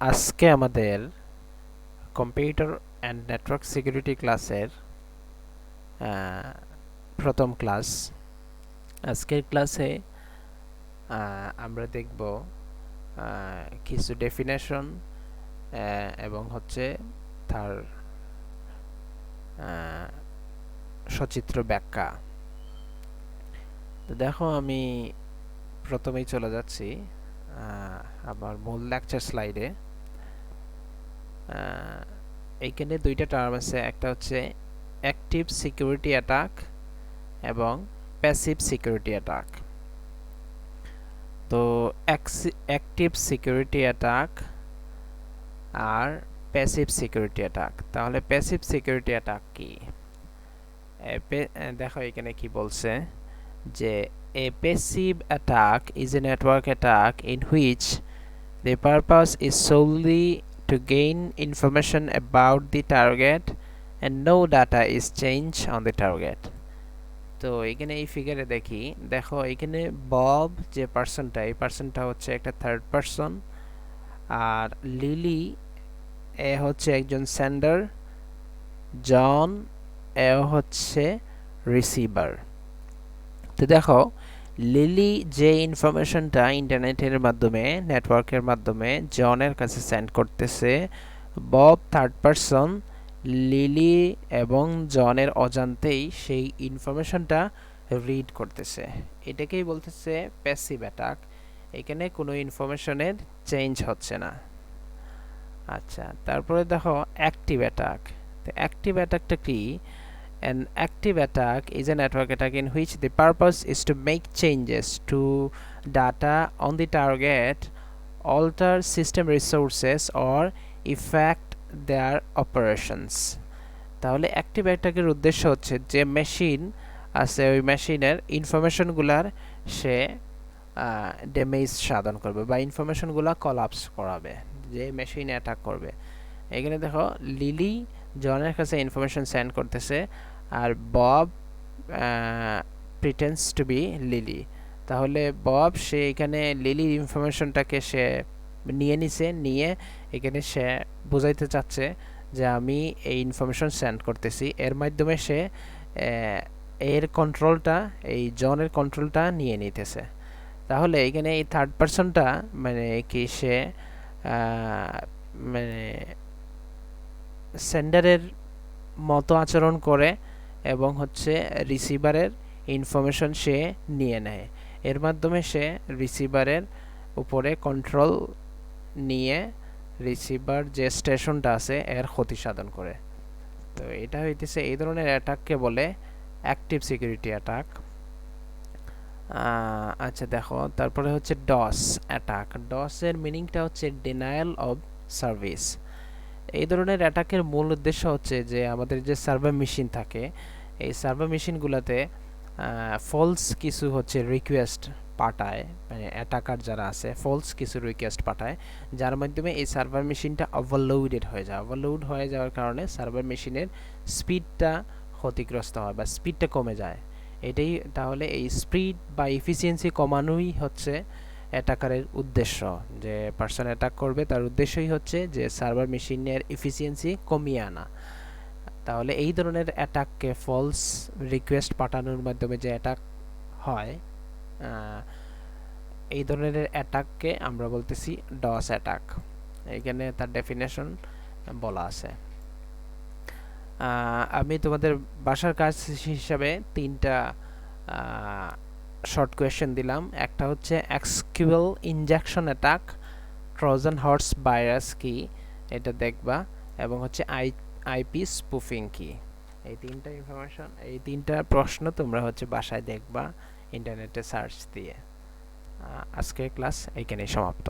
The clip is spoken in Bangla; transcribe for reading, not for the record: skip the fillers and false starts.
আজকে আমাদের কম্পিউটার অ্যান্ড নেটওয়ার্ক সিকিউরিটি ক্লাসের প্রথম ক্লাস। আজকের ক্লাসে আমরা দেখব কিছু ডেফিনেশন এবং হচ্ছে তার সচিত্র ব্যাখ্যা। তো দেখো, আমি প্রথমেই চলে যাচ্ছি আমার মূল লেকচার স্লাইডে। এইখানে দুইটা টার্ম আছে, একটা হচ্ছে অ্যাক্টিভ সিকিউরিটি অ্যাটাক এবং প্যাসিভ সিকিউরিটি অ্যাটাক। তো অ্যাক্টিভ সিকিউরিটি অ্যাটাক আর প্যাসিভ সিকিউরিটি অ্যাটাক। তাহলে প্যাসিভ সিকিউরিটি অ্যাটাক কি? দেখো এখানে কি বলছে, যে a passive attack is a network attack in which the purpose is solely to gain information about the target and no data is changed on the target. তো এখানে এই ফিগারে দেখো এখানে বব যে পার্সনটা, এই পার্সনটা হচ্ছে একটা থার্ড পার্সন, আর লিলি এ হচ্ছে একজন সেন্ডার, জন এ হচ্ছে রিসিভার। তো দেখো, লিলি যে ইনফরমেশনটা ইন্টারনেটের মাধ্যমে, নেটওয়ার্কের মাধ্যমে জনের কাছে সেন্ড করতেছে, বব থার্ড পারসন লিলি এবং জনের অজান্তেই সেই ইনফরমেশনটা রিড করতেছে। এটাকেই বলতেছে প্যাসিভ অ্যাটাক। এখানে কোনো ইনফরমেশনের চেঞ্জ হচ্ছে না। আচ্ছা, তারপরে দেখো অ্যাক্টিভ অ্যাটাক। তো অ্যাক্টিভ অ্যাটাকটা কি? An active attack is a network attack in which the purpose is to make changes to data on the target, alter system resources or affect their operations. তাহলে অ্যাক্টিভ অ্যাটাকের উদ্দেশ্য হচ্ছে যে মেশিন আছে ওই মেশিনের ইনফরমেশনগুলার সে ড্যামেজ সাধন করবে বা ইনফরমেশনগুলো কলাপস করাবে, যে মেশিন অ্যাটাক করবে। এখানে দেখো, লিলি জনের কাছে ইনফরমেশন সেন্ড করতেছে আর Bob pretends to be Lily. তাহলে বব সে এখানে লিলির ইনফরমেশনটাকে সে নিয়ে এখানে সে বোঝাইতে চাচ্ছে যে আমি এই ইনফরমেশন সেন্ড করতেছি। এর মাধ্যমে সে এর কন্ট্রোলটা, এই জনের কন্ট্রোলটা নিয়ে নিতেছে। তাহলে এখানে এই থার্ড পারসনটা মানে কি, সে মানে সেন্ডারের মতো আচরণ করে এবং হচ্ছে রিসিভারের ইনফরমেশন সে নিয়ে নেয়। এর মাধ্যমে সে রিসিভারের উপরে কন্ট্রোল নিয়ে রিসিভার যে স্টেশনটা আছে এর ক্ষতি সাধন করে। তো এটা হইতেছে, এই ধরনের অ্যাটাককে বলে অ্যাক্টিভ সিকিউরিটি অ্যাটাক। আচ্ছা দেখো, তারপরে হচ্ছে ডস অ্যাটাক। ডসের মিনিংটা হচ্ছে ডিনায়াল অফ সার্ভিস। এই ধরনের অ্যাটাকের মূল উদ্দেশ্য হচ্ছে যে আমাদের যে সার্ভার মেশিন থাকে, এই সার্ভার মেশিনগুলোতে ফলস কিছু হচ্ছে রিকোয়েস্ট পাঠায়, মানে অ্যাটাকার যারা আছে ফলস কিছু রিকোয়েস্ট পাঠায়, যার মাধ্যমে এই সার্ভার মেশিনটা ওভারলোডেড হয়ে যায়। ওভারলোড হয়ে যাওয়ার কারণে সার্ভার মেশিনের স্পিডটা ক্ষতিগ্রস্ত হয় বা স্পিডটা কমে যায়। এটাই তাহলে এই স্পিড বা এফিসিয়েন্সি কমানোই হচ্ছে অ্যাটাকারের উদ্দেশ্য। যে পার্সন অ্যাটাক করবে তার উদ্দেশ্যই হচ্ছে যে সার্ভার মেশিনের এফিসিয়েন্সি কমিয়ে আনা। তাহলে এই ধরনের অ্যাটাককে, ফলস রিকোয়েস্ট পাঠানোর মাধ্যমে যে অ্যাটাক হয়, এই ধরনের অ্যাটাককে আমরা বলতেছি ডস অ্যাটাক। এখানে তার ডেফিনেশন বলা আছে। আমি তোমাদের বাসার কাজ হিসাবে তিনটা শর্ট কোয়েশ্চেন দিলাম। একটা হচ্ছে SQL injection attack, Trojan horse virus কি এটা দেখবা, এবং হচ্ছে আইপি স্পুফিং কি। এই তিনটা ইনফরমেশন, এই তিনটা প্রশ্ন তোমরা হচ্ছে বাসায় দেখবা ইন্টারনেটে সার্চ দিয়ে। আজকের ক্লাস এইখানেই সমাপ্ত।